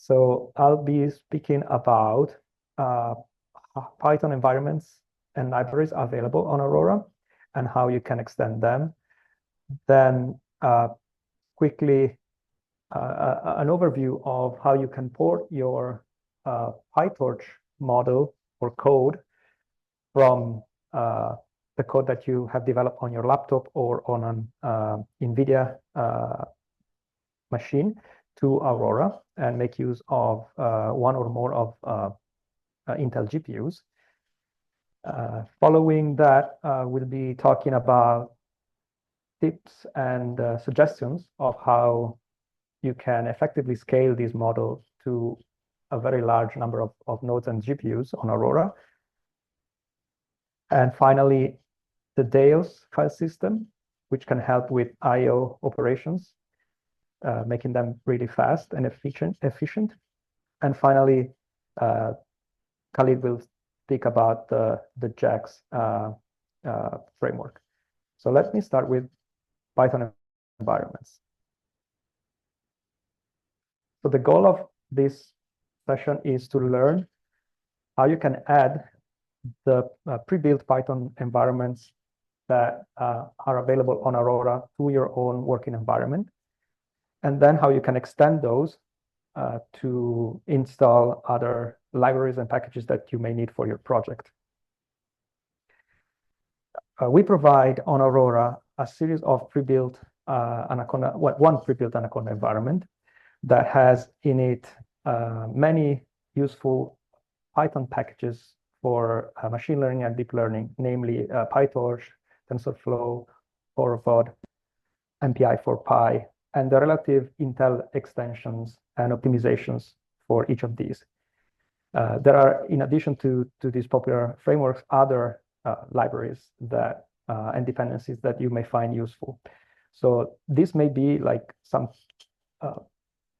So I'll be speaking about Python environments and libraries available on Aurora and how you can extend them. Then quickly an overview of how you can port your PyTorch model or code from the code that you have developed on your laptop or on an NVIDIA machine to Aurora and make use of one or more of Intel GPUs. Following that, we'll be talking about tips and suggestions of how you can effectively scale these models to a very large number of nodes and GPUs on Aurora. And finally, the Deos file system, which can help with I/O operations, making them really fast and efficient. And finally, Khalid will speak about the JAX framework. So let me start with Python environments. So the goal of this session is to learn how you can add the pre-built Python environments that are available on Aurora to your own working environment, and then how you can extend those to install other libraries and packages that you may need for your project. We provide on Aurora a series of pre-built Anaconda, one pre-built Anaconda environment that has in it many useful Python packages for machine learning and deep learning, namely PyTorch, TensorFlow, Horovod, MPI4Py, and the relative Intel extensions and optimizations for each of these. There are, in addition to these popular frameworks, other libraries that and dependencies that you may find useful. So this may be like some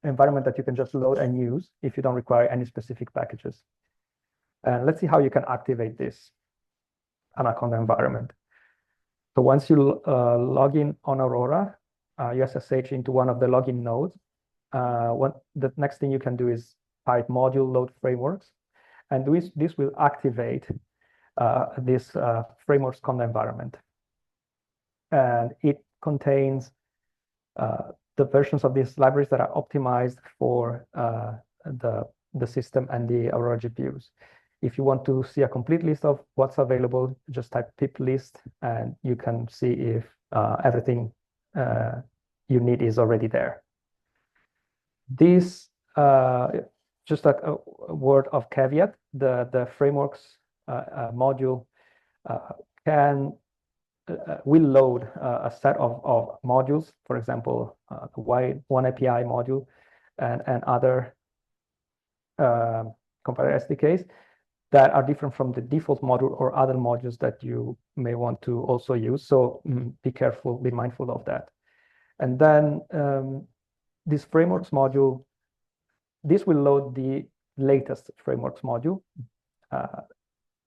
environment that you can just load and use if you don't require any specific packages. And let's see how you can activate this Anaconda environment. So once you log in on Aurora, you SSH into one of the login nodes. The next thing you can do is type module load frameworks, and this will activate this frameworks conda environment. And it contains the versions of these libraries that are optimized for the system and the Aurora GPUs. If you want to see a complete list of what's available, just type pip list and you can see if everything you need is already there. This, just a word of caveat, the frameworks module will load a set of modules, for example, the one API module and other compiler SDKs that are different from the default module or other modules that you may want to also use. So be careful, be mindful of that. And then this frameworks module, this will load the latest frameworks module.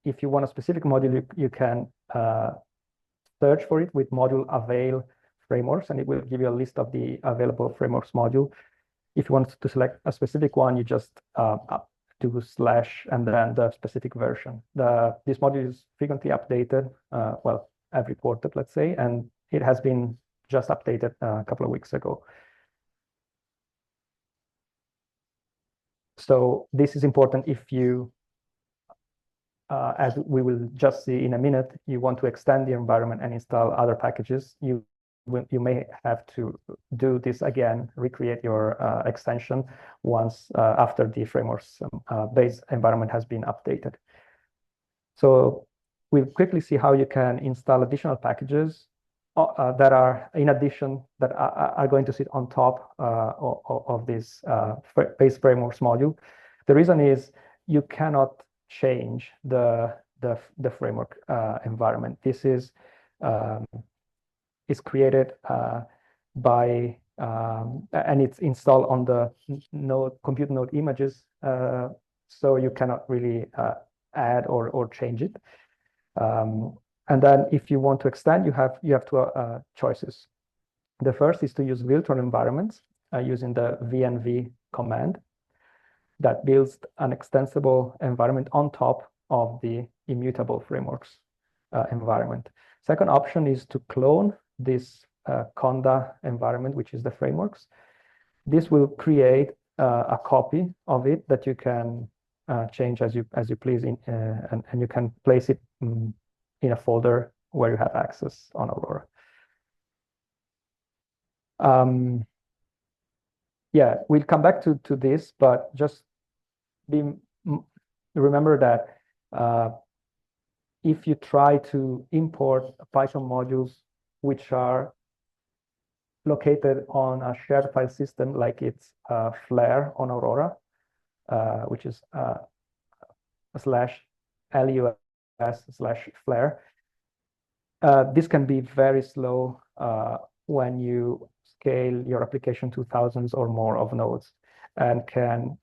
If you want a specific module, you can search for it with module avail frameworks, and it will give you a list of the available frameworks module. If you want to select a specific one, you just do / and then the specific version. This module is frequently updated, well, every quarter, let's say, and it has been just updated a couple of weeks ago. So this is important if you, as we will just see in a minute, you want to extend the environment and install other packages. You may have to do this again, recreate your extension once after the frameworks base environment has been updated. So we'll quickly see how you can install additional packages that are, in addition, that are going to sit on top of this base frameworks module. The reason is you cannot change the framework environment. This is created by and it's installed on the compute node images, so you cannot really add or change it. And then if you want to extend, you have two choices. The first is to use virtual environments using the VNV command. that builds an extensible environment on top of the immutable frameworks environment. Second option is to clone this Conda environment, which is the frameworks. This will create a copy of it that you can change as you please, and you can place it in a folder where you have access on Aurora. Yeah, we'll come back to this, but just remember that if you try to import Python modules which are located on a shared file system, like it's Flare on Aurora, which is /lus/Flare. This can be very slow when you scale your application to thousands or more of nodes, and can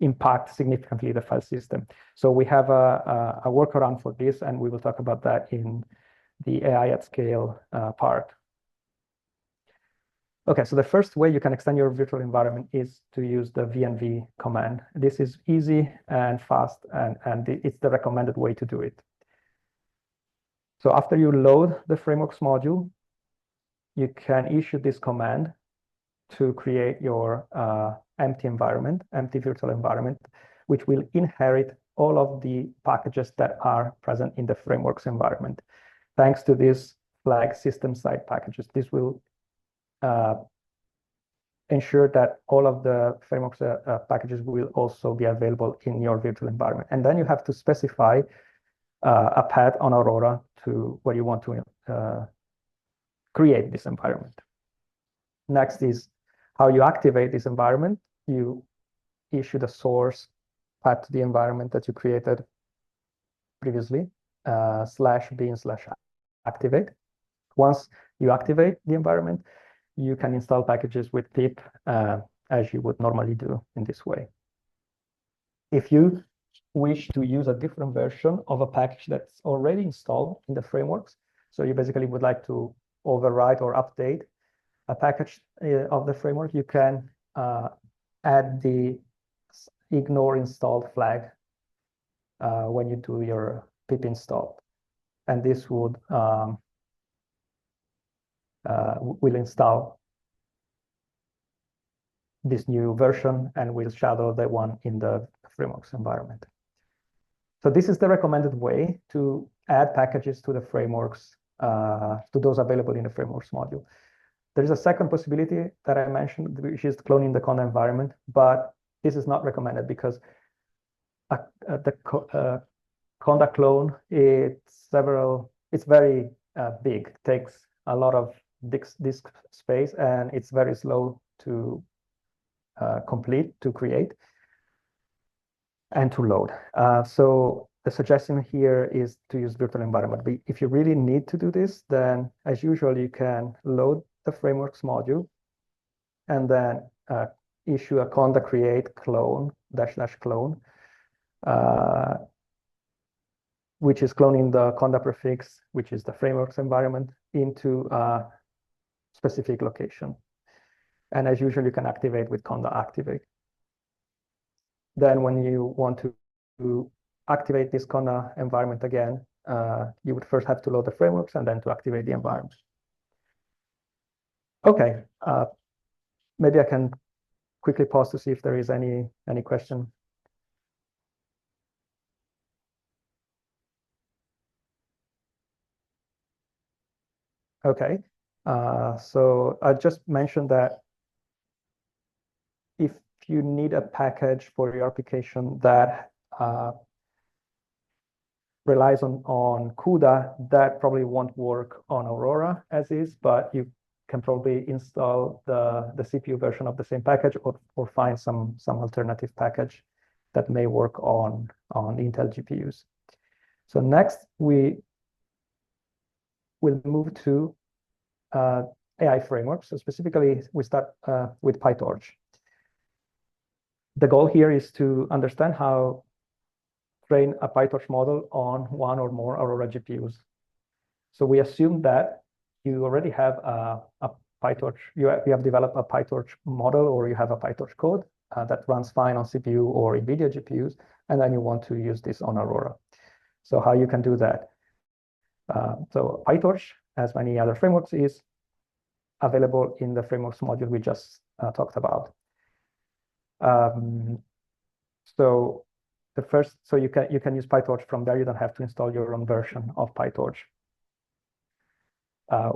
impact significantly the file system. So we have a workaround for this, and we will talk about that in the AI at scale part. Okay, so the first way you can extend your virtual environment is to use the venv command. This is easy and fast, and it's the recommended way to do it. So after you load the frameworks module, you can issue this command to create your empty virtual environment, which will inherit all of the packages that are present in the frameworks environment. Thanks to this flag system side packages, this will ensure that all of the frameworks packages will also be available in your virtual environment. And then you have to specify a path on Aurora to where you want to create this environment. Next is how you activate this environment. You issue the source path to the environment that you created previously, /bin/activate. Once you activate the environment, you can install packages with pip as you would normally do in this way. If you wish to use a different version of a package that's already installed in the frameworks, so you basically would like to overwrite or update a package of the framework, you can add the ignore installed flag when you do your pip install. And this would will install this new version and will shadow the one in the frameworks environment. So this is the recommended way to add packages to the frameworks, to those available in the frameworks module. There is a second possibility that I mentioned, which is cloning the Conda environment, but this is not recommended because the Conda clone, it's very big, takes a lot of disk space, and it's very slow to create and to load. So the suggestion here is to use virtual environment. But if you really need to do this, then as usual, you can load the frameworks module and then issue a conda create clone /clone, which is cloning the conda prefix, which is the frameworks environment, into a specific location. And as usual, you can activate with conda activate. Then when you want to activate this conda environment again, you would first have to load the frameworks and then to activate the environment. Okay, maybe I can quickly pause to see if there is any question. Okay, so I just mentioned that if you need a package for your application that relies on CUDA, that probably won't work on Aurora as is, but you can probably install the CPU version of the same package, or find some alternative package that may work on Intel GPUs. So next we will move to AI frameworks. So specifically, we start with PyTorch. The goal here is to understand how train a PyTorch model on one or more Aurora GPUs. So we assume that you already have a PyTorch, you have developed a PyTorch model, or you have a PyTorch code that runs fine on CPU or NVIDIA GPUs, and then you want to use this on Aurora. So how you can do that? So PyTorch, as many other frameworks, is available in the frameworks module we just talked about. So you can use PyTorch from there. You don't have to install your own version of PyTorch.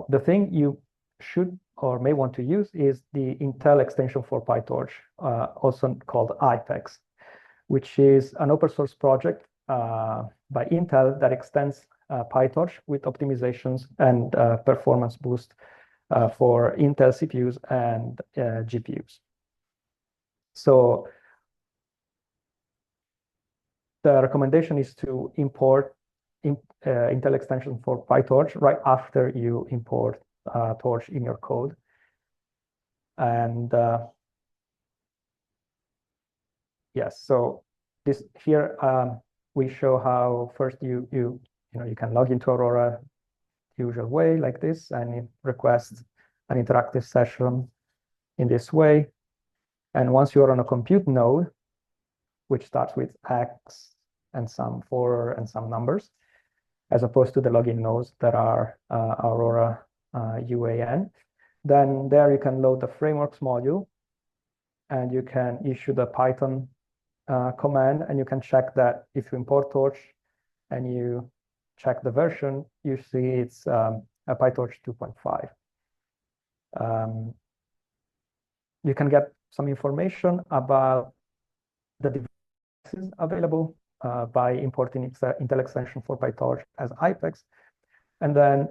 The thing you should or may want to use is the Intel extension for PyTorch, also called IPEX, which is an open source project by Intel that extends PyTorch with optimizations and performance boost for Intel CPUs and GPUs. So the recommendation is to import Intel extension for PyTorch right after you import Torch in your code. And yes, so this here we show how first you can log into Aurora the usual way like this, and it requests an interactive session in this way. And once you're on a compute node, which starts with X and some 4 and some numbers, as opposed to the login nodes that are Aurora UAN, then there you can load the frameworks module, and you can issue the Python command, and you can check that if you import Torch and you check the version, you see it's a PyTorch 2.5. You can get some information about the devices available by importing Intel extension for PyTorch as IPEX, and then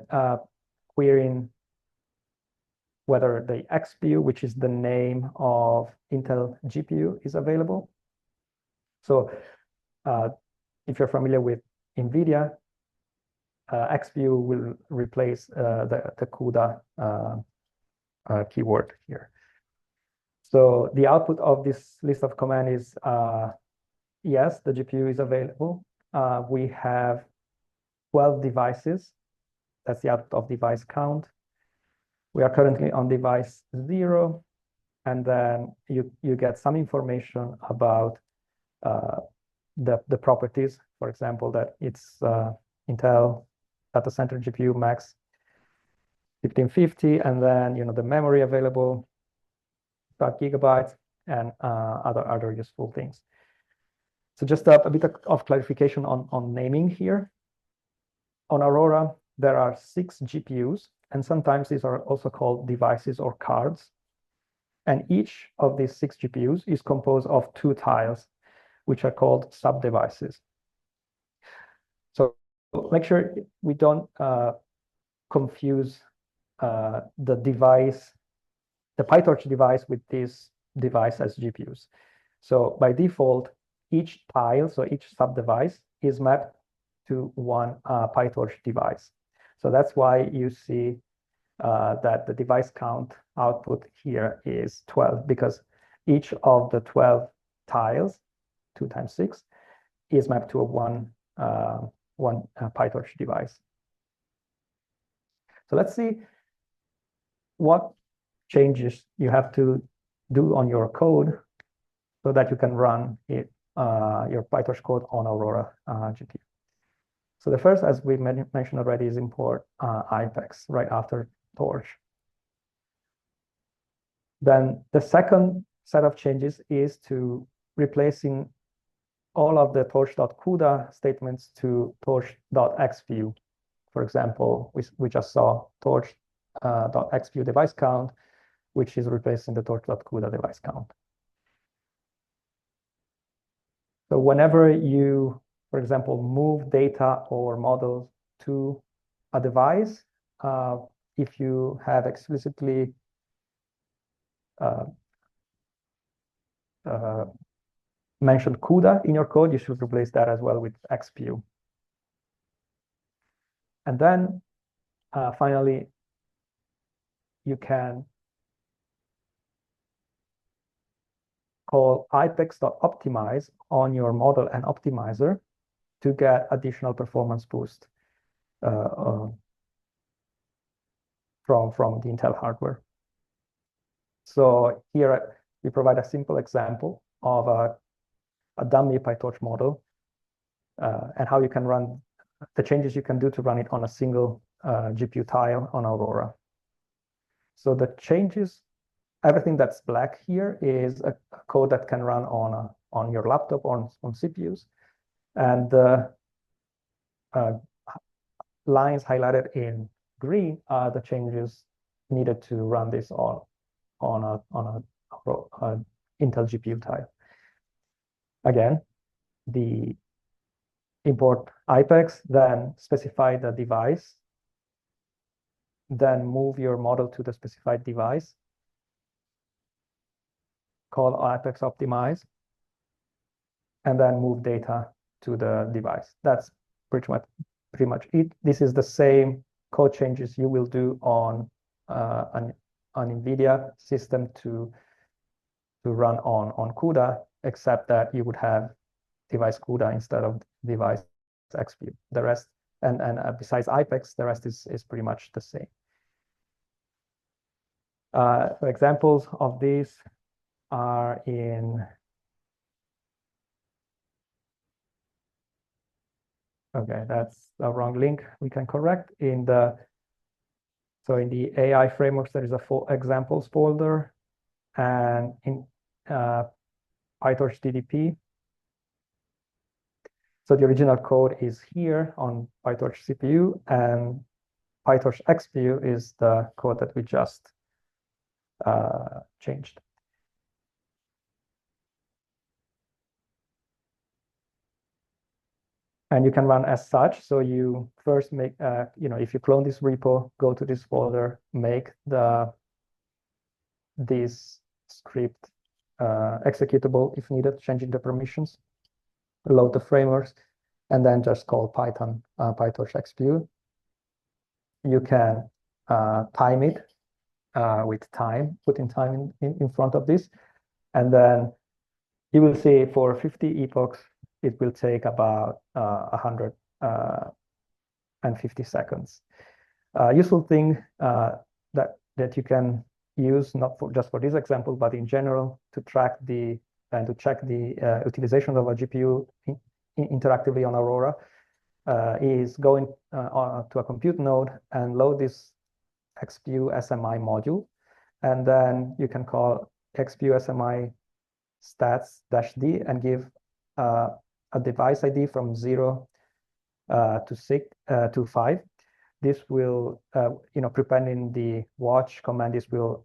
querying whether the XPU, which is the name of Intel GPU, is available. So if you're familiar with NVIDIA, XPU will replace the CUDA keyword here. So the output of this list of command is, yes, the GPU is available. We have 12 devices. That's the output of device count. We are currently on device 0, and then you get some information about the properties. For example, that it's Intel data center GPU max 1550, and then the memory available, 5 gigabytes, and other useful things. So just a bit of clarification on naming here. On Aurora, there are 6 GPUs, and sometimes these are also called devices or cards. And each of these 6 GPUs is composed of 2 tiles, which are called sub-devices. So make sure we don't confuse the PyTorch device with this device as GPUs. So by default, each tile, so each sub-device, is mapped to one PyTorch device. So that's why you see that the device count output here is 12, because each of the 12 tiles, 2 times 6, is mapped to one PyTorch device. So let's see what changes you have to do on your code so that you can run it, your PyTorch code on Aurora GPU. So the first, as we mentioned already, is import IPEX right after Torch. Then the second set of changes is to replacing all of the torch.CUDA statements to torch.xView. For example, we just saw torch.xView device count, which is replacing the torch.CUDA device count. So whenever you, for example, move data or models to a device, if you have explicitly mentioned CUDA in your code, you should replace that as well with XPU. And then finally, you can call ipex.optimize on your model and optimizer to get additional performance boost from the Intel hardware. So here we provide a simple example of a dummy PyTorch model and how you can run the changes you can do to run it on a single GPU tile on Aurora. So the changes, everything that's black here is a code that can run on your laptop or on CPUs. And the lines highlighted in green are the changes needed to run this on a Intel GPU tile. Again, the import IPEX, then specify the device, then move your model to the specified device, call IPEX optimize, and then move data to the device. That's pretty much it. This is the same code changes you will do on an NVIDIA system to run on CUDA, except that you would have device CUDA instead of device XPU. The rest, and besides IPEX, the rest is pretty much the same. Examples of these are in, okay, that's a wrong link. We can correct in the, so in the AI frameworks, there is a full examples folder, and in PyTorch DDP. So the original code is here on PyTorch CPU, and PyTorch XPU is the code that we just changed. And you can run as such. So you first make, if you clone this repo, go to this folder, make this script executable if needed, changing the permissions, load the frameworks, and then just call Python PyTorch XPU. You can time it with time, putting time in front of this, and then you will see for 50 epochs, it will take about 150 seconds. Useful thing that you can use, not just for this example, but in general, to track and to check the utilization of a GPU interactively on Aurora, is going to a compute node and load this XPU SMI module, and then you can call XPU SMI stats-d and give a device ID from 0 to 5. This will, preparing the watch command, this will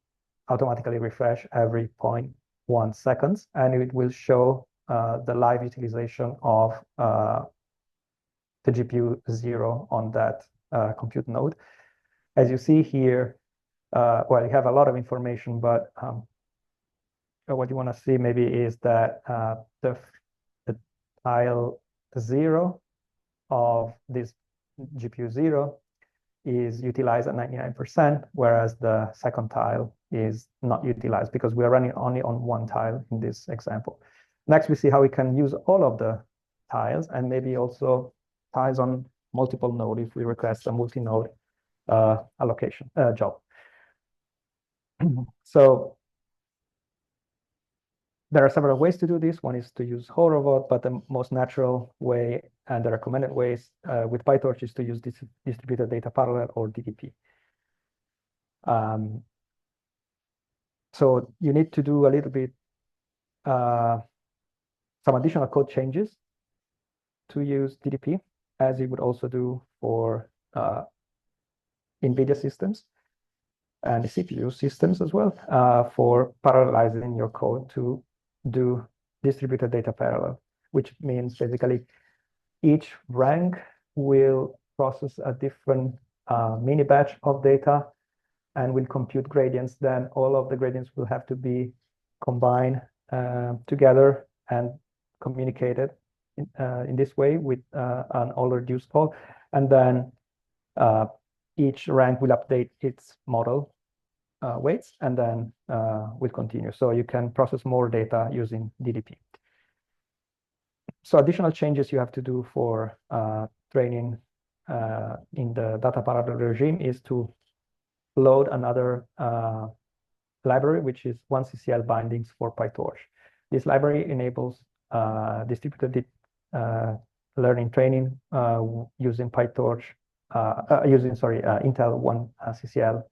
automatically refresh every 0.1 seconds, and it will show the live utilization of the GPU 0 on that compute node. As you see here, well, you have a lot of information, but what you want to see maybe is that the tile 0 of this GPU 0 is utilized at 99%, whereas the second tile is not utilized because we are running only on one tile in this example. Next, we see how we can use all of the tiles and maybe also tiles on multiple nodes if we request a multi-node allocation job. So there are several ways to do this. One is to use whole robot, but the most natural way and the recommended ways with PyTorch is to use this distributed data parallel or DDP. So you need to do a little bit some additional code changes to use DDP, as you would also do for NVIDIA systems and the CPU systems as well, for parallelizing your code to do distributed data parallel, which means basically each rank will process a different mini batch of data and will compute gradients. Then all of the gradients will have to be combined together and communicated in this way with an all-reduce call. And then each rank will update its model weights, and then will continue. So you can process more data using DDP. So additional changes you have to do for training in the data parallel regime is to load another library, which is 1CCL bindings for PyTorch. This library enables distributed learning training using PyTorch, Intel 1CCL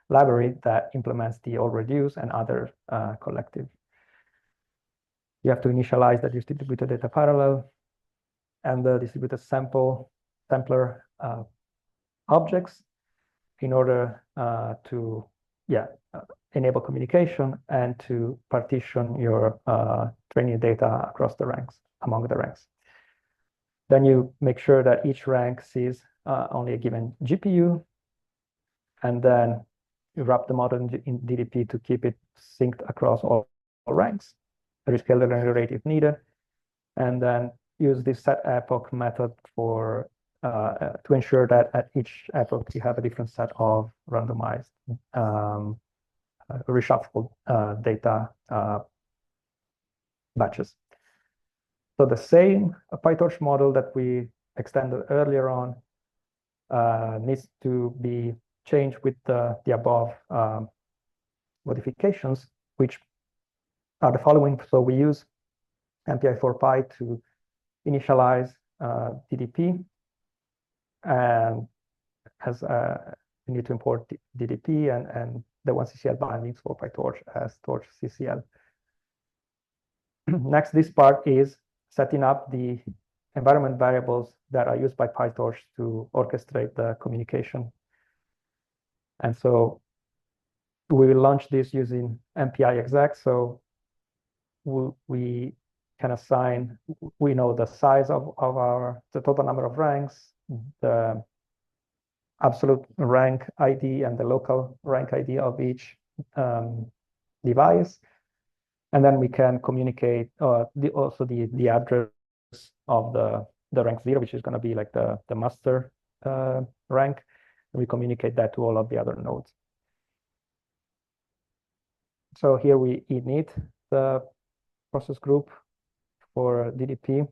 library that implements the all-reduce and other collective. You have to initialize the distributed data parallel and the distributed sampler objects in order to enable communication and to partition your training data across the ranks, among the ranks. Then you make sure that each rank sees only a given GPU, and then you wrap the model in DDP to keep it synced across all ranks, rescale the learning rate if needed, and then use this set epoch method for to ensure that at each epoch you have a different set of randomized reshuffled data batches. So the same PyTorch model that we extended earlier on needs to be changed with the above modifications, which are the following. So we use MPI4Py to initialize DDP, and as we need to import DDP and the 1CCL bindings for PyTorch as Torch CCL. Next, this part is setting up the environment variables that are used by PyTorch to orchestrate the communication. And so we will launch this using MPI exec. So we can assign, we know the size of the total number of ranks, the absolute rank ID and the local rank ID of each device. And then we can communicate also the address of the rank 0, which is going to be like the master rank. And we communicate that to all of the other nodes. So here we init the process group for DDP.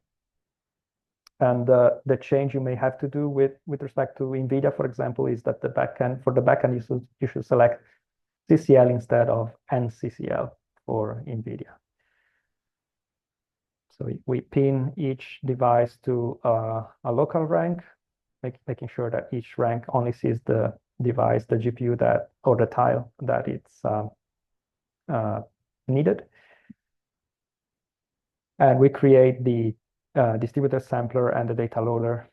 And the change you may have to do with respect to NVIDIA, for example, is that the backend, for the backend, you should select CCL instead of NCCL for NVIDIA. So we pin each device to a local rank, making sure that each rank only sees the device, the GPU that, or the tile that it's needed. And we create the distributed sampler and the data loader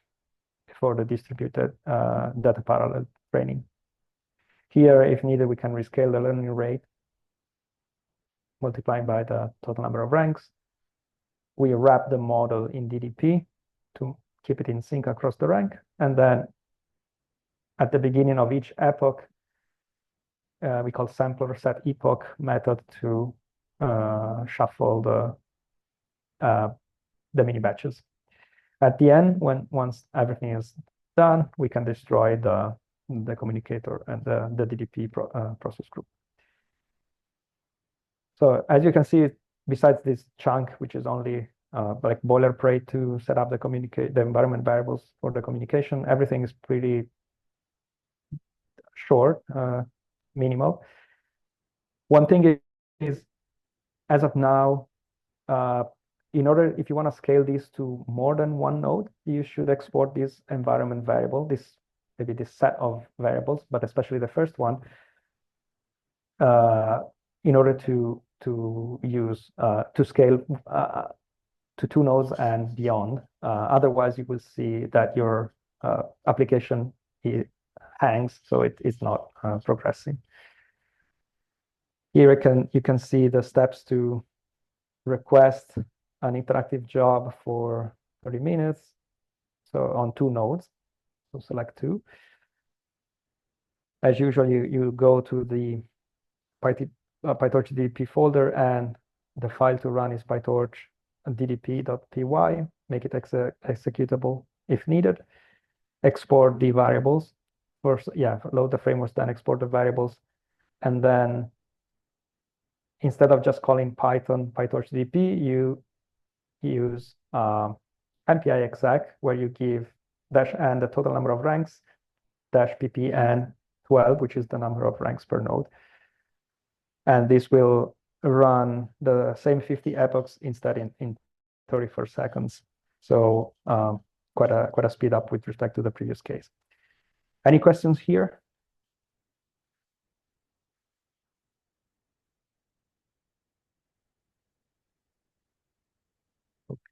for the distributed data parallel training. Here, if needed, we can rescale the learning rate, multiplying by the total number of ranks. We wrap the model in DDP to keep it in sync across the rank. And then at the beginning of each epoch, we call sampler set epoch method to shuffle the mini batches. At the end, once everything is done, we can destroy the communicator and the DDP process group. So as you can see, besides this chunk, which is only like boilerplate to set up the environment variables for the communication, everything is pretty short, minimal. One thing is, as of now, in order, if you want to scale this to more than one node, you should export this environment variable, maybe this set of variables, but especially the first one, in order to use to scale to 2 nodes and beyond. Otherwise, you will see that your application hangs, so it is not progressing. Here you can see the steps to request an interactive job for 30 minutes. So on 2 nodes, so select 2. As usual, you go to the PyTorch DDP folder, and the file to run is PyTorch ddp.py. Make it executable if needed. Export the variables. First, load the frameworks, then export the variables. And then instead of just calling Python PyTorch DDP, you use MPI exec, where you give -n the total number of ranks, -ppn 12, which is the number of ranks per node. And this will run the same 50 epochs instead in 34 seconds. So quite a speed up with respect to the previous case. Any questions here?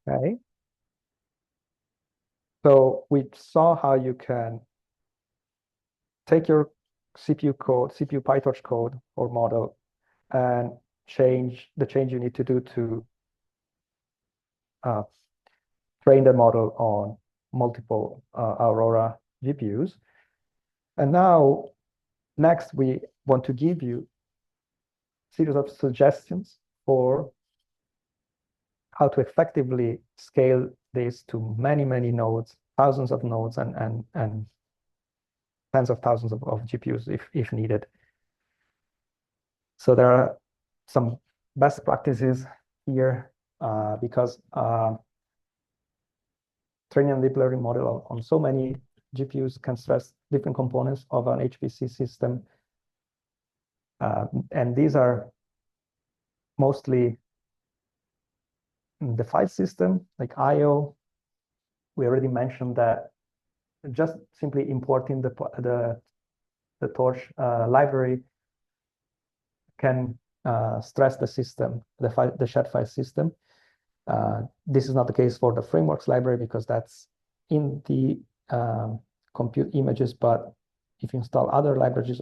Okay. So we saw how you can take your CPU code, CPU PyTorch code or model, and change you need to do to train the model on multiple Aurora GPUs. And now, next, we want to give you a series of suggestions for how to effectively scale this to many, many nodes, thousands of nodes, and tens of thousands of GPUs if needed. So there are some best practices here because training a deep learning model on so many GPUs can stress different components of an HPC system. And these are mostly the file system, like I/O. We already mentioned that just simply importing the Torch library can stress the system, the shared file system. This is not the case for the frameworks library because that's in the compute images, but if you install other libraries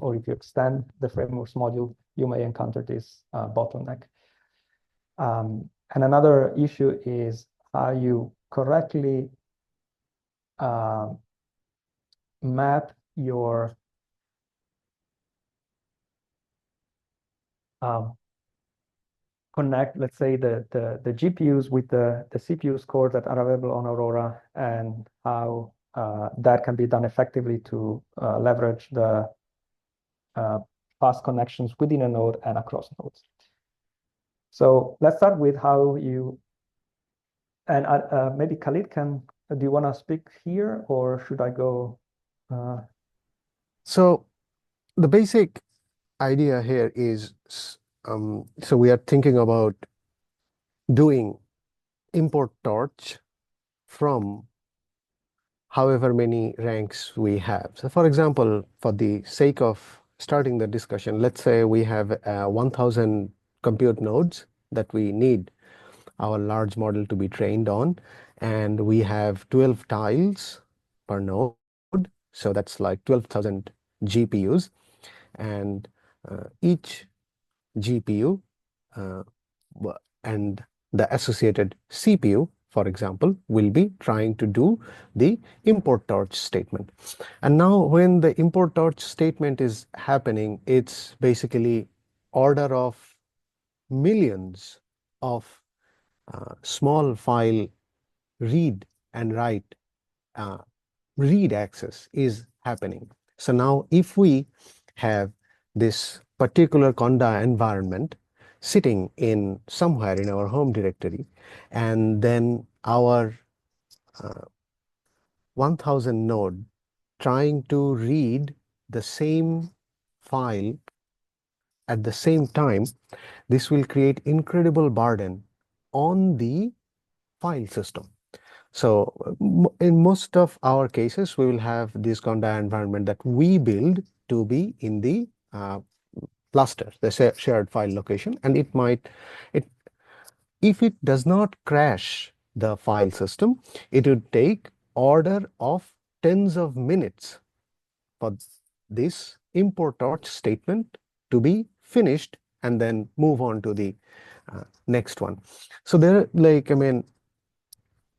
or if you extend the frameworks module, you may encounter this bottleneck. And another issue is how you correctly map your connect, let's say, the GPUs with the CPUs cores that are available on Aurora, and how that can be done effectively to leverage the fast connections within a node and across nodes. So let's start with how you, and maybe Khalid do you want to speak here or should I go? So the basic idea here is, so we are thinking about doing import torch from however many ranks we have. So for example, for the sake of starting the discussion, let's say we have 1000 compute nodes that we need our large model to be trained on, and we have 12 tiles per node. So that's like 12,000 GPUs, and each GPU and the associated CPU, for example, will be trying to do the import torch statement. And now when the import torch statement is happening, it's basically order of millions of small file read and write, read access is happening. So now if we have this particular Conda environment sitting in somewhere in our home directory, and then our 1000 node trying to read the same file at the same time, this will create incredible burden on the file system. So in most of our cases, we will have this Conda environment that we build to be in the cluster, the shared file location, and if it does not crash the file system, it would take order of tens of minutes for this import torch statement to be finished and then move on to the next one. So there,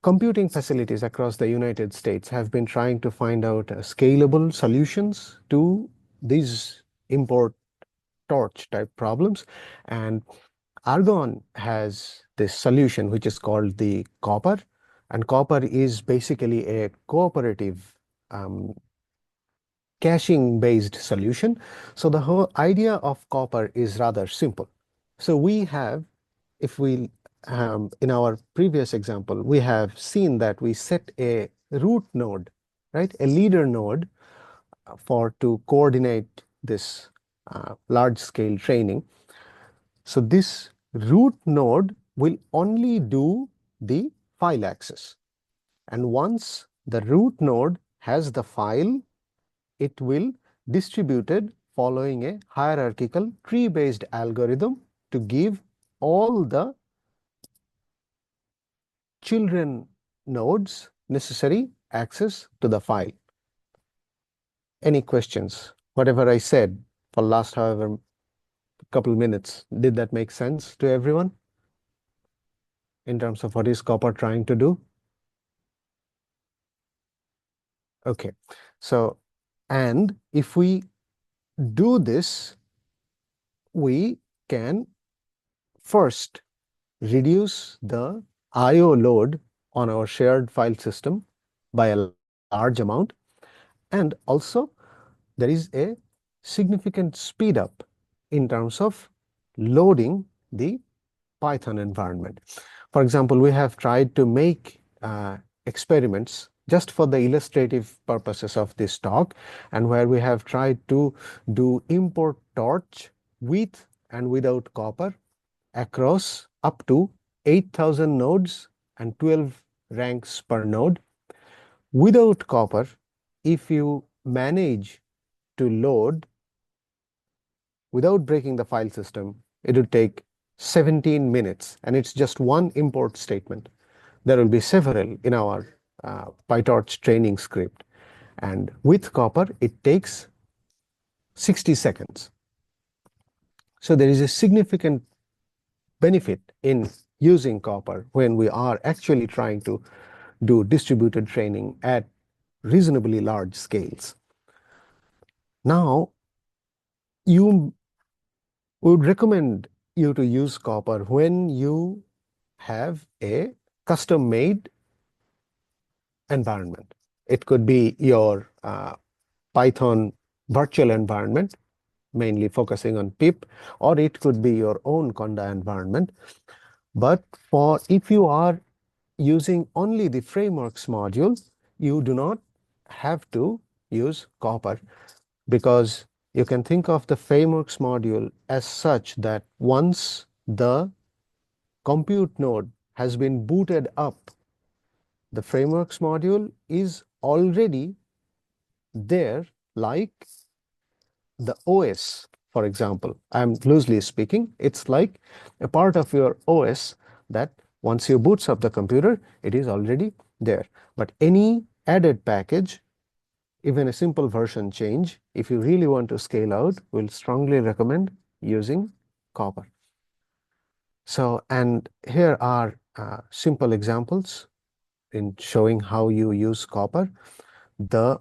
computing facilities across the United States have been trying to find out scalable solutions to these import torch type problems, and Argonne has this solution which is called the Copper, and Copper is basically a cooperative caching based solution. So the whole idea of Copper is rather simple. So we have, if we in our previous example, we have seen that we set a root node, right, a leader node to coordinate this large-scale training. So this root node will only do the file access. And once the root node has the file, it will distribute it following a hierarchical tree-based algorithm to give all the children nodes necessary access to the file. Any questions? Whatever I said for last however couple minutes, did that make sense to everyone in terms of what is Copper trying to do? Okay, so, and if we do this, we can first reduce the I/O load on our shared file system by a large amount, and also there is a significant speed up in terms of loading the Python environment. For example, we have tried to make experiments just for the illustrative purposes of this talk, and where we have tried to do import torch with and without copper across up to 8,000 nodes and 12 ranks per node. Without copper, if you manage to load without breaking the file system, it would take 17 minutes, and it's just one import statement. There will be several in our PyTorch training script. And with copper, it takes 60 seconds. So there is a significant benefit in using copper when we are actually trying to do distributed training at reasonably large scales. Now, you would recommend you to use copper when you have a custom-made environment. It could be your Python virtual environment, mainly focusing on pip, or it could be your own Conda environment. But for if you are using only the frameworks module, you do not have to use copper, because you can think of the frameworks module as such that once the compute node has been booted up, the frameworks module is already there, like the OS, for example. I'm loosely speaking, it's like a part of your OS that once you boots up the computer, it is already there. But any added package, even a simple version change, if you really want to scale out, we'll strongly recommend using copper. So, and here are simple examples in showing how you use copper. The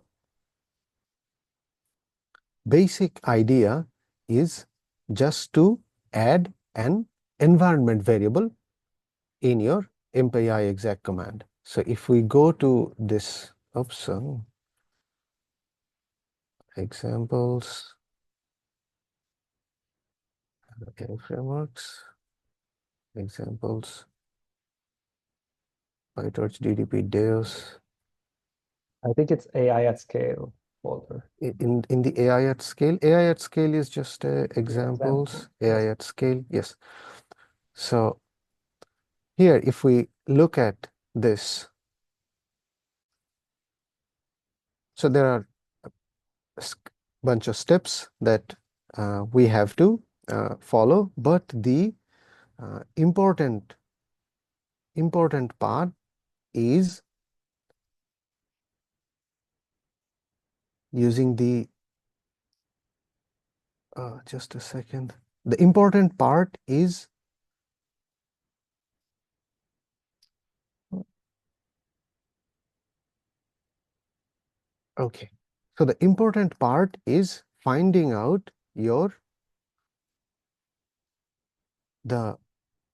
basic idea is just to add an environment variable in your mpy exec command. So if we go to this, examples, okay, frameworks, examples, PyTorch DDP Deos. I think it's AI at scale folder. In the AI at scale is just examples, AI at scale, yes. So here, if we look at this, so there are a bunch of steps that we have to follow, but the important part is using the just a second. The important part is okay. So the important part is finding out the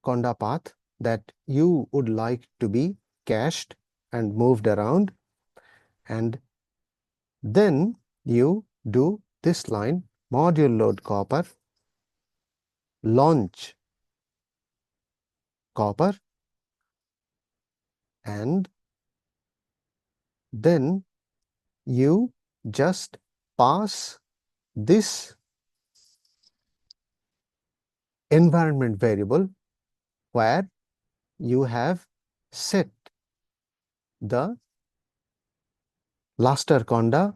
Conda path that you would like to be cached and moved around, and then you do this line module load copper, launch copper, and then you just pass this environment variable where you have set the Laster conda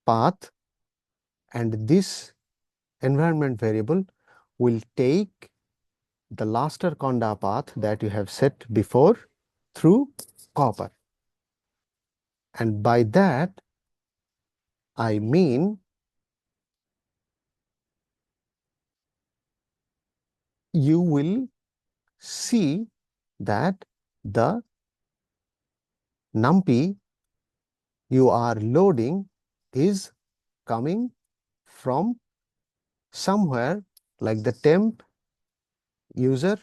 path, and this environment variable will take the Laster conda path that you have set before through copper. And by that, I mean you will see that the numpy you are loading is coming from somewhere like the temp user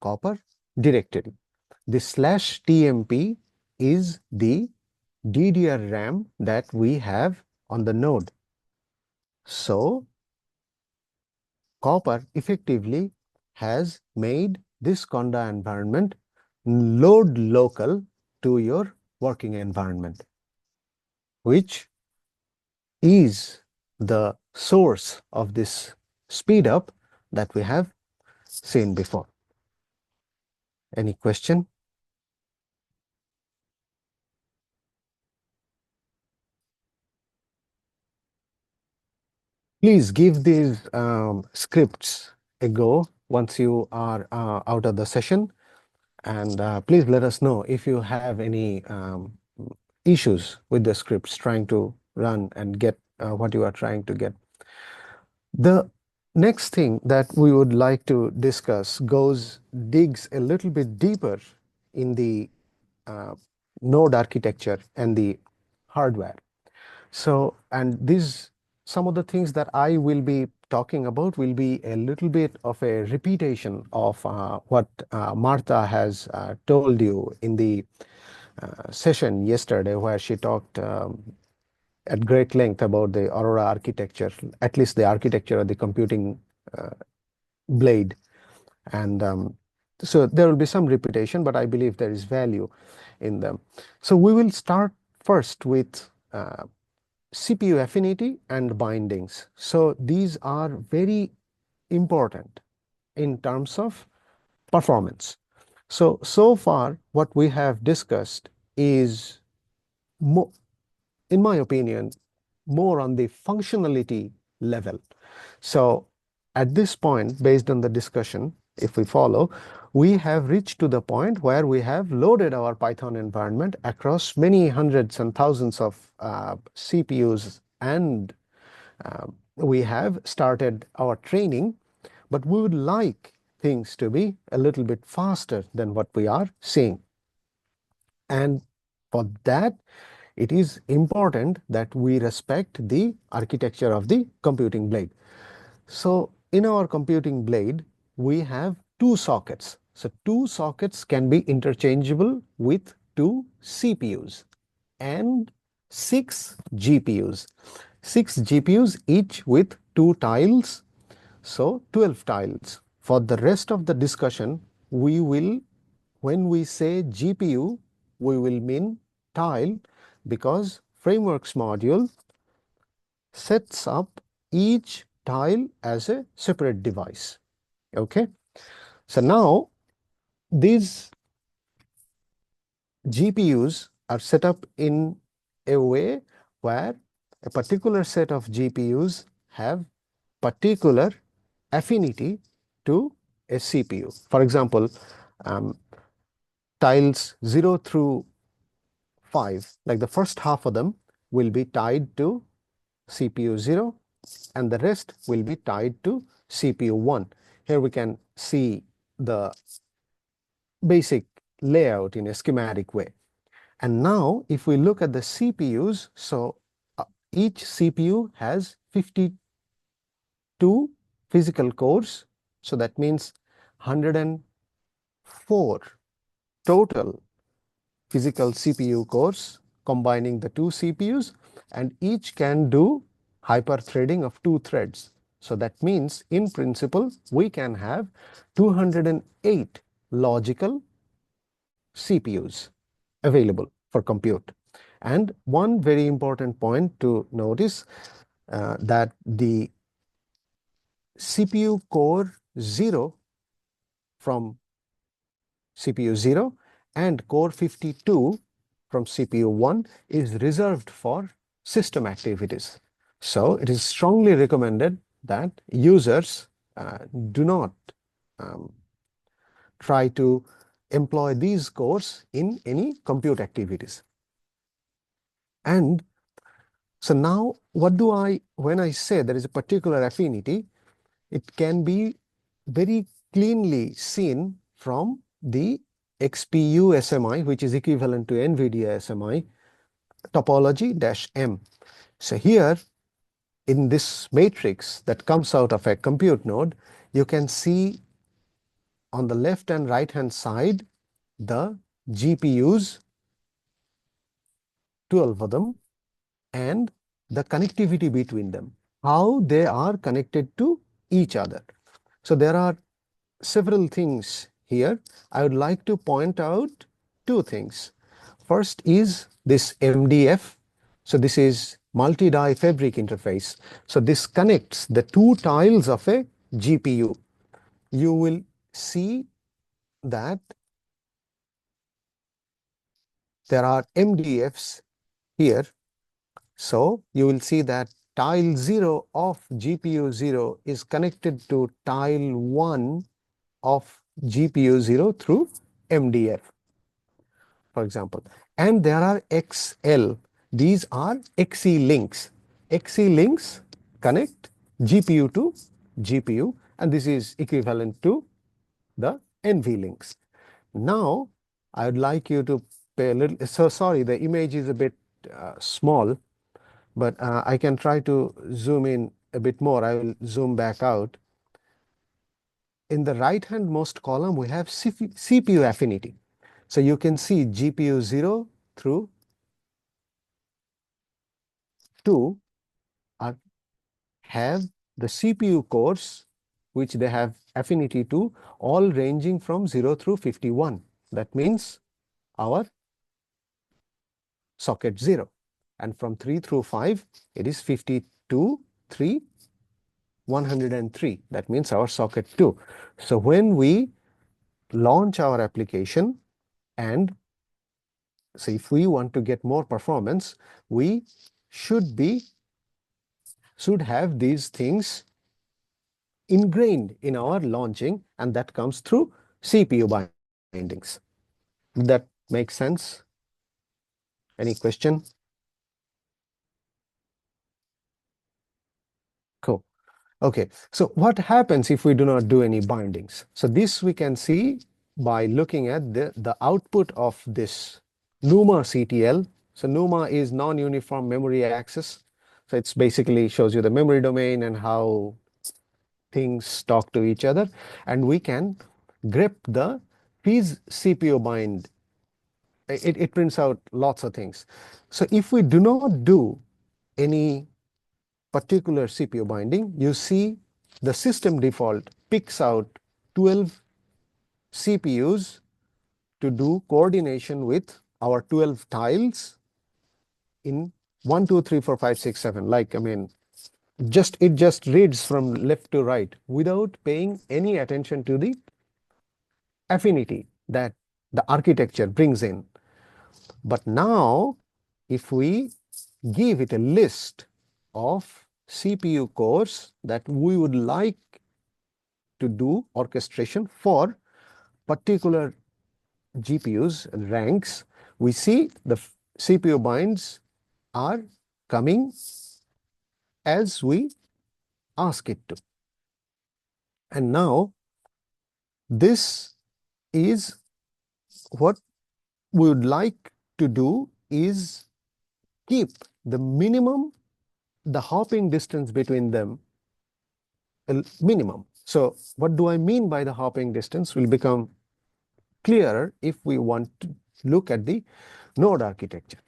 copper directory. The /tmp is the DDR RAM that we have on the node. So copper effectively has made this conda environment load local to your working environment, which is the source of this speed up that we have seen before. Any question? Please give these scripts a go once you are out of the session, and please let us know if you have any issues with the scripts trying to run and get what you are trying to get. The next thing that we would like to discuss digs a little bit deeper in the node architecture and the hardware. So, and some of the things that I will be talking about will be a little bit of a repetition of what Martha has told you in the session yesterday, where she talked at great length about the Aurora architecture, at least the architecture of the computing blade. And so there will be some repetition, but I believe there is value in them. So we will start first with CPU affinity and bindings. So these are very important in terms of performance. So far, what we have discussed is, in my opinion, more on the functionality level. So at this point, based on the discussion, if we follow, we have reached to the point where we have loaded our Python environment across many hundreds and thousands of CPUs, and we have started our training, but we would like things to be a little bit faster than what we are seeing. And for that, it is important that we respect the architecture of the computing blade. So in our computing blade, we have two sockets. So two sockets can be interchangeable with two CPUs and 6 GPUs. 6 GPUs each with 2 tiles, so 12 tiles. For the rest of the discussion, we will, when we say GPU, we will mean tile, because frameworks module sets up each tile as a separate device. Okay, so now these GPUs are set up in a way where a particular set of GPUs have particular affinity to a CPU. For example, tiles 0 through 5, like the first half of them, will be tied to CPU 0, and the rest will be tied to CPU 1. Here we can see the basic layout in a schematic way. And now if we look at the CPUs, so each CPU has 52 physical cores. So that means 104 total physical CPU cores combining the two CPUs, and each can do hyper-threading of 2 threads. So that means in principle we can have 208 logical CPUs available for compute. And one very important point to notice, that the CPU core 0 from CPU 0 and core 52 from CPU 1 is reserved for system activities. So it is strongly recommended that users do not try to employ these cores in any compute activities. And so now what do when I say there is a particular affinity, it can be very cleanly seen from the XPU SMI, which is equivalent to NVIDIA SMI, topology-M. So here, in this matrix that comes out of a compute node, you can see on the left and right-hand side, the GPUs, 12 of them, and the connectivity between them, how they are connected to each other. So there are several things here. I would like to point out two things. First is this MDF. So this is multi-die fabric interface. So this connects the two tiles of a GPU. You will see that there are MDFs here. So you will see that tile 0 of GPU 0 is connected to tile 1 of GPU 0 through MDF, for example. And there are XL. These are XE links. XE links connect GPU to GPU, and this is equivalent to the NV links. Now, I would like you to pay a little, so sorry, the image is a bit small, but I can try to zoom in a bit more. I will zoom back out. In the right-hand most column, we have CPU affinity. So you can see GPU 0 through 2 have the CPU cores, which they have affinity to, all ranging from 0 through 51. That means our socket 0. And from 3 through 5, it is 52, 3, 103. That means our socket 2. So when we launch our application, and so if we want to get more performance, we should have these things ingrained in our launching, and that comes through CPU bindings. That makes sense? Any question? Cool. Okay, so what happens if we do not do any bindings? So this we can see by looking at the output of this NUMA CTL. So NUMA is non-uniform memory access. So it's basically shows you the memory domain and how things talk to each other. And we can grep the fizz CPU bind. It prints out lots of things. So if we do not do any particular CPU binding, you see the system default picks out 12 CPUs to do coordination with our 12 tiles in 1, 2, 3, 4, 5, 6, 7. Like, I mean, it just reads from left to right without paying any attention to the affinity that the architecture brings in. But now, if we give it a list of CPU cores that we would like to do orchestration for particular GPUs ranks, we see the CPU binds are coming as we ask it to. And now this is what we would like to do is keep the minimum, the hopping distance between them a minimum. So what do I mean by the hopping distance will become clearer if we want to look at the node architecture.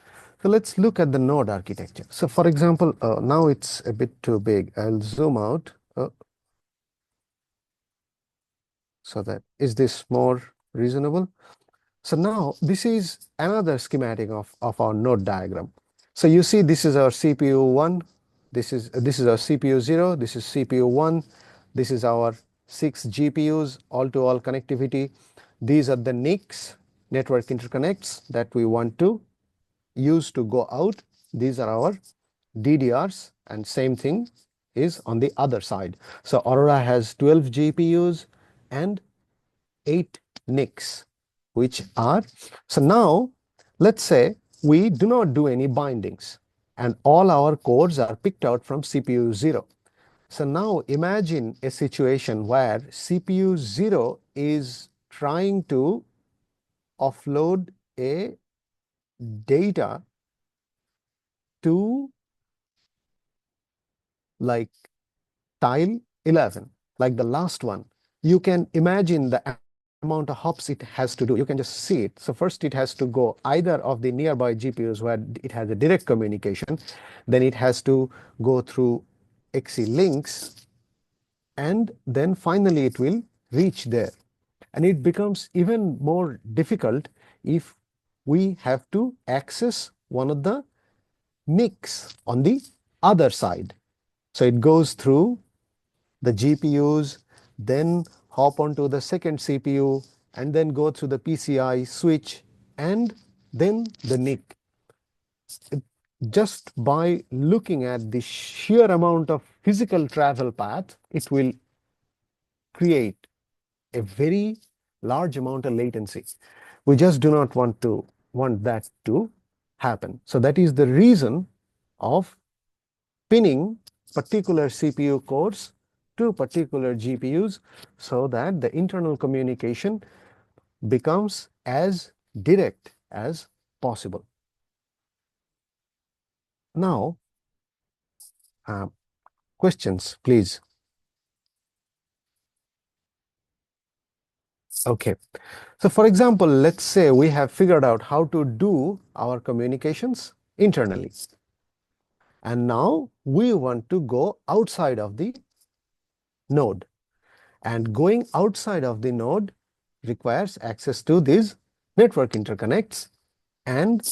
So let's look at the node architecture. So for example, now it's a bit too big. I'll zoom out. So that is this more reasonable? So now this is another schematic of our node diagram. So you see this is our CPU 1, this is our CPU 0, this is CPU 1, This is our 6 GPUs, all-to-all connectivity. These are the NICs, network interconnects, that we want to use to go out. These are our DDRs, and same thing is on the other side. So Aurora has 12 GPUs and 8 NICs, which are, so now let's say we do not do any bindings and all our cores are picked out from CPU 0. So now imagine a situation where CPU 0 is trying to offload a data to like tile 11, like the last one. You can imagine the amount of hops it has to do. You can just see it. So first it has to go either of the nearby GPUs where it has a direct communication, then it has to go through XE links, and then finally it will reach there. And it becomes even more difficult if we have to access one of the NICs on the other side. So it goes through the GPUs, then hop onto the second CPU, and then go through the PCI switch, and then the NIC. Just by looking at the sheer amount of physical travel path, it will create a very large amount of latency. We just do not want that to happen. So that is the reason of pinning particular CPU cores to particular GPUs, so that the internal communication becomes as direct as possible. Now, questions, please. Okay. So for example, let's say we have figured out how to do our communications internally. And now we want to go outside of the node. And going outside of the node requires access to these network interconnects. And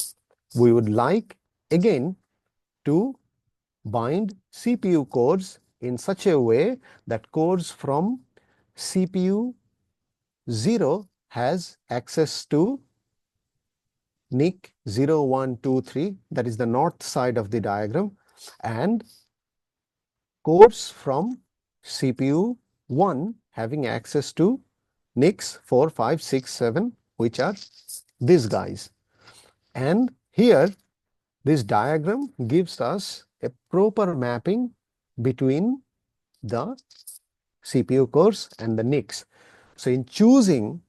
we would like, again, to bind CPU cores in such a way that cores from CPU 0 has access to NIC 0, 1, 2, 3, that is the north side of the diagram, and cores from CPU 1 having access to NICs 4, 5, 6, 7, which are these guys. And here, this diagram gives us a proper mapping between the CPU cores and the NICs. So in choosing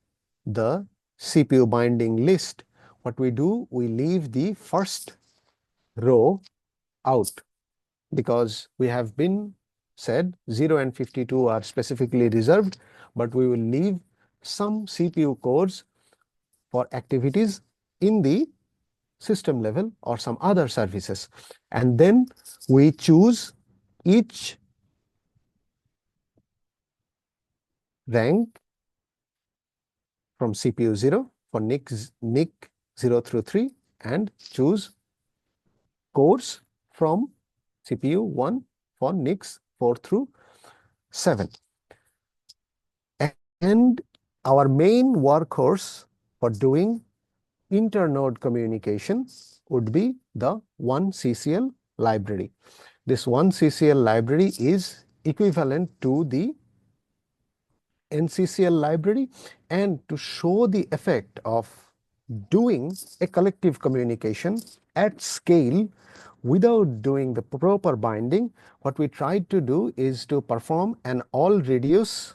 the CPU binding list, what we do, we leave the first row out, because we have been said 0 and 52 are specifically reserved, but we will leave some CPU cores for activities in the system level or some other services. And then we choose each rank from CPU 0 for NIC 0 through 3, and choose cores from CPU 1 for NICs 4 through 7. And our main workhorse for doing internode communication would be the 1CCL library. This 1CCL library is equivalent to the NCCL library, and to show the effect of doing a collective communication at scale without doing the proper binding, what we tried to do is to perform an all reduce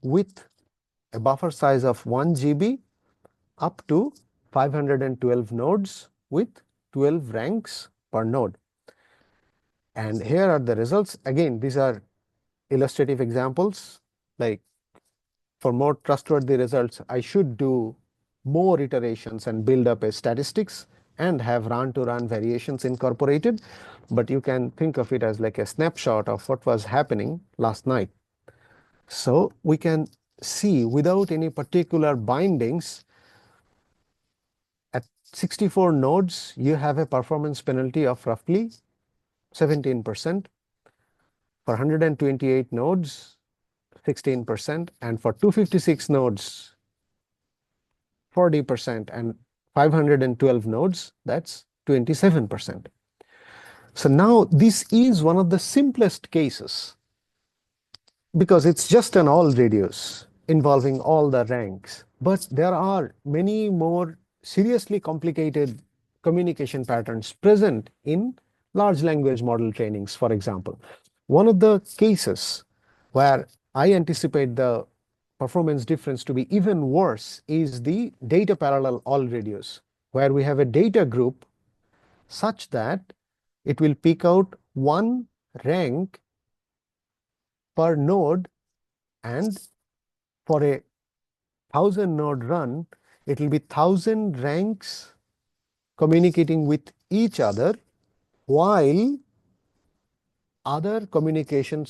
with a buffer size of 1 GB up to 512 nodes with 12 ranks per node. And here are the results. Again, these are illustrative examples. Like, for more trustworthy results, I should do more iterations and build up a statistics and have run-to-run variations incorporated. But you can think of it as like a snapshot of what was happening last night. So we can see, without any particular bindings, at 64 nodes, you have a performance penalty of roughly 17%. For 128 nodes, 16%, and for 256 nodes, 40%, and 512 nodes, that's 27%. So now this is one of the simplest cases because it's just an all radius involving all the ranks. But there are many more seriously complicated communication patterns present in large language model trainings, for example. One of the cases where I anticipate the performance difference to be even worse is the data parallel all radius, where we have a data group such that it will pick out one rank per node, and for a 1000 node run, it will be 1000 ranks communicating with each other while other communication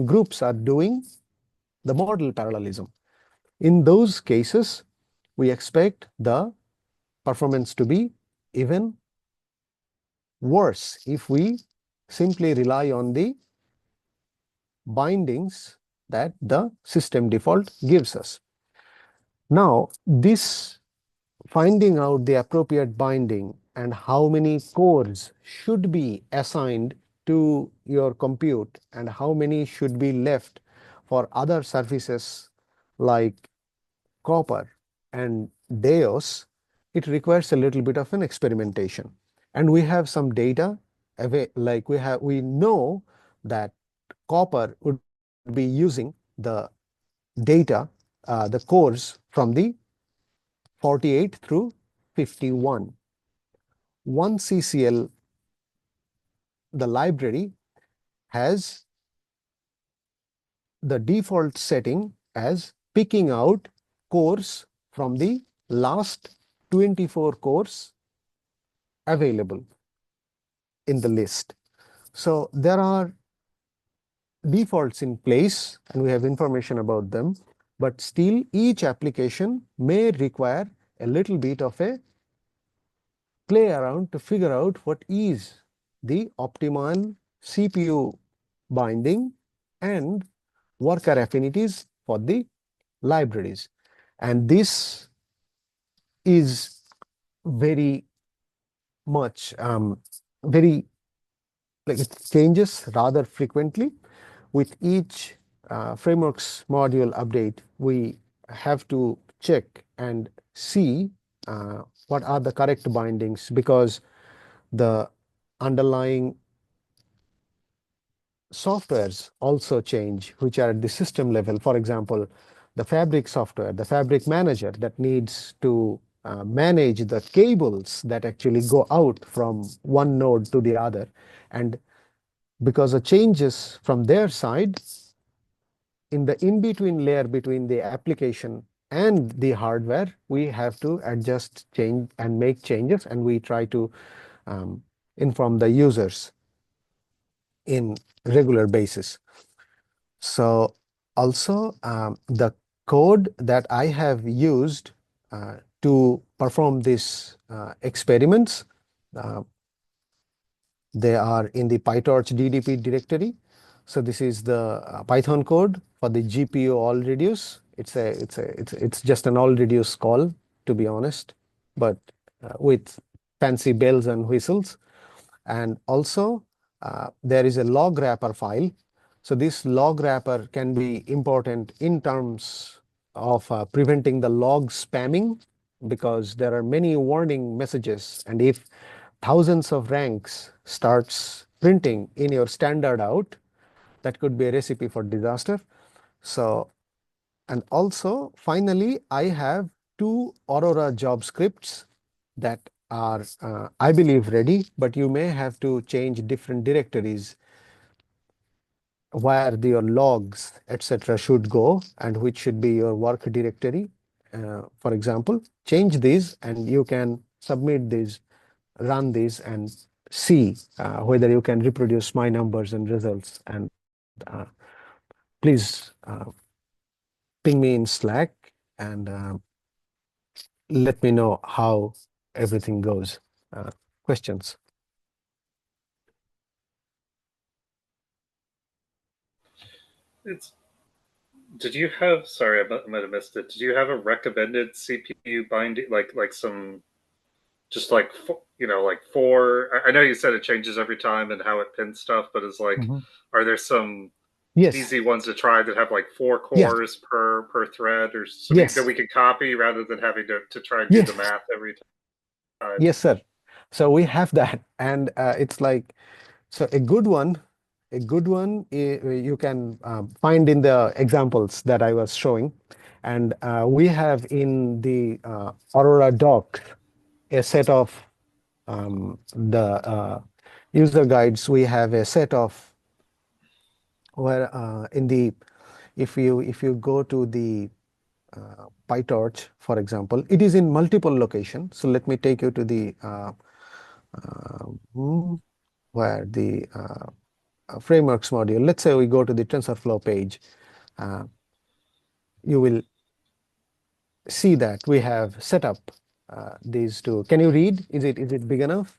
groups are doing the model parallelism. In those cases, we expect the performance to be even worse if we simply rely on the bindings that the system default gives us. Now, this finding out the appropriate binding and how many cores should be assigned to your compute and how many should be left for other services like copper and Deos, it requires a little bit of an experimentation. And we have some data, like we know that copper would be using the data, the cores from the 48 through 51. One CCL, the library, has the default setting as picking out cores from the last 24 cores available in the list. So there are defaults in place and we have information about them, but still each application may require a little bit of a play around to figure out what is the optimal CPU binding and worker affinities for the libraries. And this is very much very like it changes rather frequently with each frameworks module update. We have to check and see what are the correct bindings, because the underlying softwares also change, which are at the system level. For example, the Fabric software, the Fabric manager that needs to manage the cables that actually go out from one node to the other. And because of changes from their side, in the in-between layer between the application and the hardware, we have to adjust, change, and make changes, and we try to inform the users in regular basis. So also the code that I have used to perform these experiments, they are in the PyTorch DDP directory. So this is the Python code for the GPU all reduce. It's just an all reduce call, to be honest, but with fancy bells and whistles. And also there is a log wrapper file. So this log wrapper can be important in terms of preventing the log spamming, because there are many warning messages, and if thousands of ranks starts printing in your standard out, that could be a recipe for disaster. So, and also finally, I have two Aurora job scripts that are, I believe, ready, but you may have to change different directories where your logs, etc., should go and which should be your work directory. For example, change these and you can submit these, run these, and see whether you can reproduce my numbers and results. And please ping me in Slack and let me know how everything goes. Questions? It's did you have sorry, might have missed it. Did you have a recommended CPU binding like some just like like four I know you said it changes every time and how it pins stuff, but it's like Mhm. are there some Yes. easy ones to try that have like four Yeah. cores per thread or something that Yes. we can copy rather than having to try and do the Yes. math every time? Yes, sir. So we have that, and it's like so a good one you can find in the examples that I was showing, and we have in the Aurora doc a set of the user guides. We have a set of where in the if you go to the PyTorch, for example, it is in multiple locations. So let me take you to the uh, hmm, where the frameworks module. Let's say we go to the TensorFlow page. Uh, you will see that we have set up these two. Can you read? Is it big enough?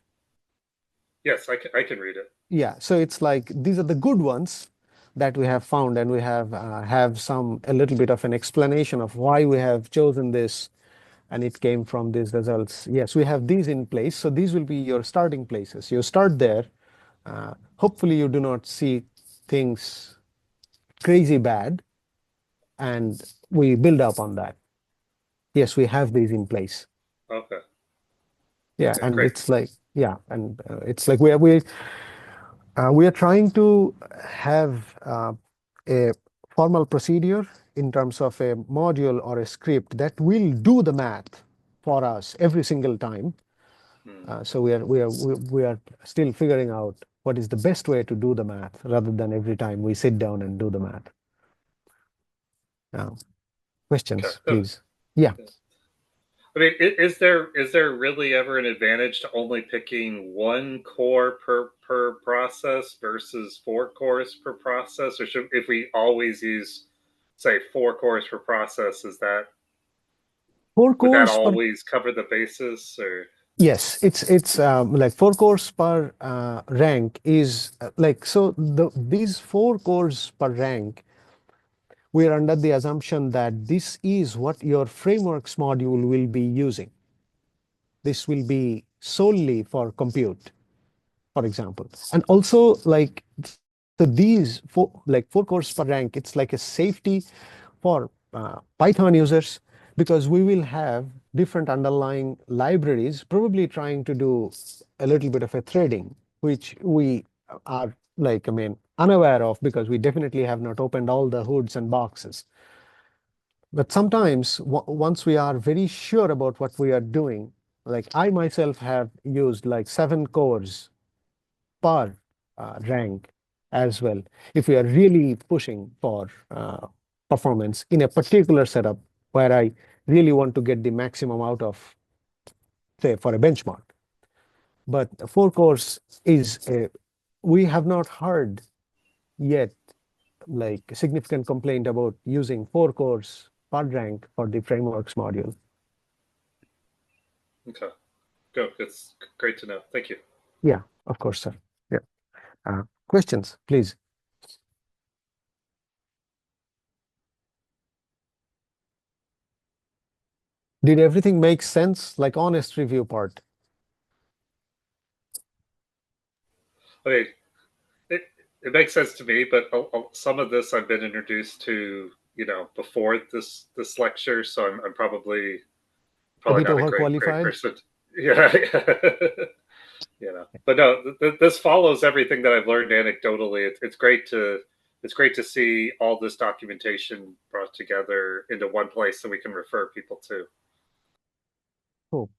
Yes, I can read it. Yeah. So it's like these are the good ones that we have found, and we have some a little bit of an explanation of why we have chosen this, and it came from these results. Yes, we have these in place. So these will be your starting places. You start there. Hopefully, you do not see things crazy bad, and we build up on that. Yes, we have these in place. Okay. Yeah, Okay, and great. it's like yeah, and it's like we are trying to have a formal procedure in terms of a module or a script that will do the math for us every single time. Hmm. So we are still figuring out what is the best way to do the math rather than every time we sit down and do the math. Now, Okay. questions, please. Yeah. I mean, is there really ever an advantage to only picking one core per process versus four cores per process, or should if we always use, say, four cores per process, is that Four would that cores per always cover the basis, or Yes, it's like four cores per rank is like so these four cores per rank, we are under the assumption that this is what your frameworks module will be using. This will be solely for compute, for example. And also like so these four cores per rank, it's like a safety for Python users because we will have different underlying libraries probably trying to do a little bit of a threading, which we are like, I mean, unaware of because we definitely have not opened all the hoods and boxes. But sometimes once we are very sure about what we are doing, like I myself have used like 7 cores per rank as well. If we are really pushing for performance in a particular setup where I really want to get the maximum out of, say, for a benchmark. But 4 cores we have not heard yet like a significant complaint about using 4 cores per rank for the frameworks module. okay, go. It's great to know. Thank you. Yeah, of course, sir. Yeah. Questions, please. Did everything make sense? Like honest review part. I mean, it it makes sense to me, but some of this I've been introduced to, before this lecture, so I'm A probably bit not a great overqualified? person. Yeah, but no, this follows everything that I've learned anecdotally. It's great to see all this documentation brought together into one place so we can refer people to. Cool.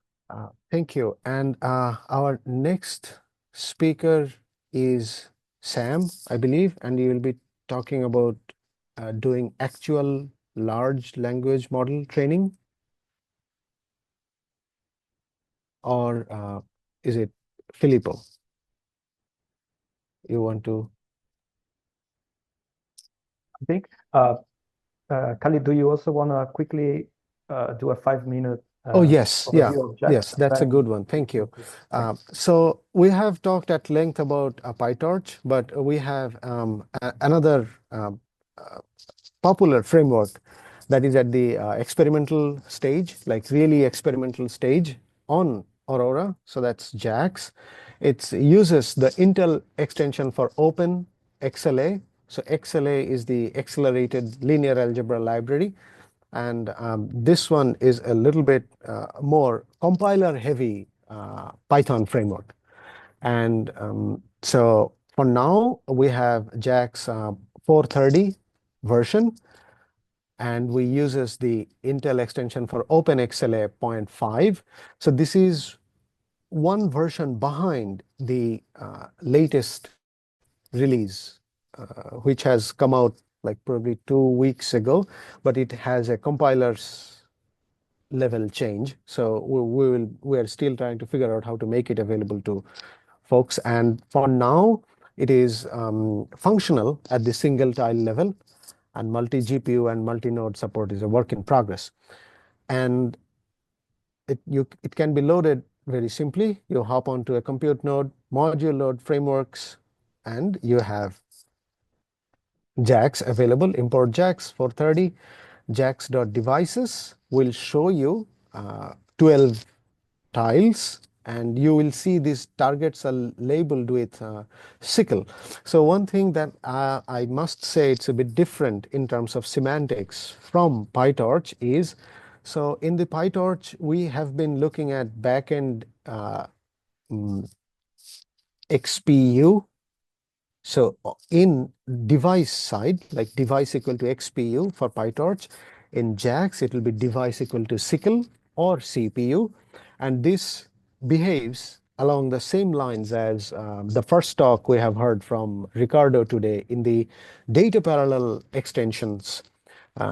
Thank you. And our next speaker is Sam, I believe, and you will be talking about doing actual large language model training, or is it Filippo? You want to? I think. Khalid, do you also want to quickly do a 5 minute Oh, yes. Yeah. overview of JET? Yes, that's a good one. Thank you. Thanks. So we have talked at length about PyTorch, but we have another popular framework that is at the experimental stage, like really experimental stage on Aurora. So that's JAX. It uses the Intel extension for Open XLA. So XLA is the Accelerated Linear Algebra Library. And this one is a little bit more compiler heavy Python framework. And so for now, we have JAX 430 version, and we uses the Intel extension for OpenXLA 0.5. So this is one version behind the latest release, which has come out like probably 2 weeks ago, but it has a compiler's level change. So we are still trying to figure out how to make it available to folks. And for now, it is functional at the single tile level, and multi-GPU and multi-node support is a work in progress. And it can be loaded very simply. You hop onto a compute node, module load frameworks, and you have JAX available. Import JAX 430. JAX.devices will show you 12 tiles, and you will see these targets are labeled with sickle. So one thing that I must say it's a bit different in terms of semantics from PyTorch is, so in the PyTorch, we have been looking at backend XPU. So in device side, like device equal to XPU for PyTorch, in JAX, it will be device equal to sickle or CPU. And this behaves along the same lines as the first talk we have heard from Ricardo today in the data parallel extensions.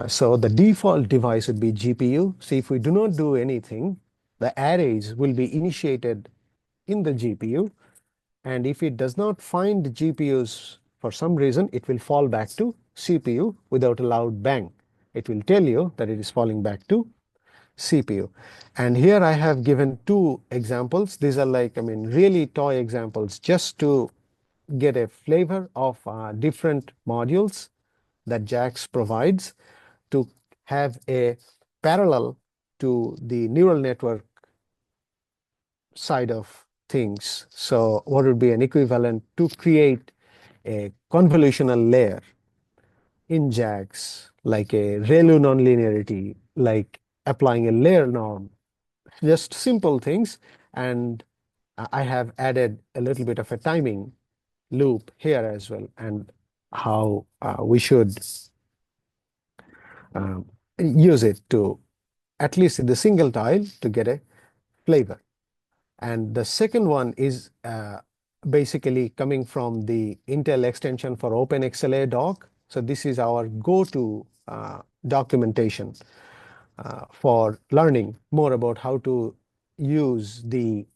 So the default device would be GPU. So if we do not do anything, the arrays will be initiated in the GPU. And if it does not find GPUs for some reason, it will fall back to CPU without a loud bang. It will tell you that it is falling back to CPU. And here I have given two examples. These are like, I mean, really toy examples just to get a flavor of different modules that JAX provides to have a parallel to the neural network side of things. So what would be an equivalent to create a convolutional layer in JAX, like a ReLU nonlinearity, like applying a layer norm, just simple things. And I have added a little bit of a timing loop here as well, and how we should use it to, at least in the single tile, to get a flavor. And the second one is basically coming from the Intel extension for OpenXLA doc. So this is our go-to documentation for learning more about how to use the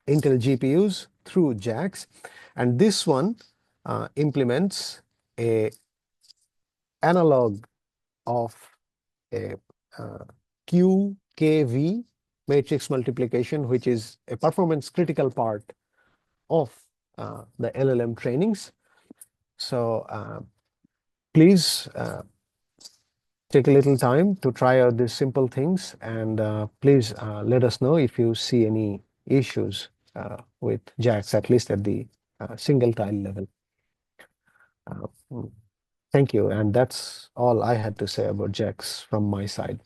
Intel GPUs through JAX. And this one implements a analog of a QKV matrix multiplication, which is a performance critical part of the LLM trainings. So please take a little time to try out these simple things, and please let us know if you see any issues with JAX, at least at the single tile level. Thank you, and that's all I had to say about JAX from my side.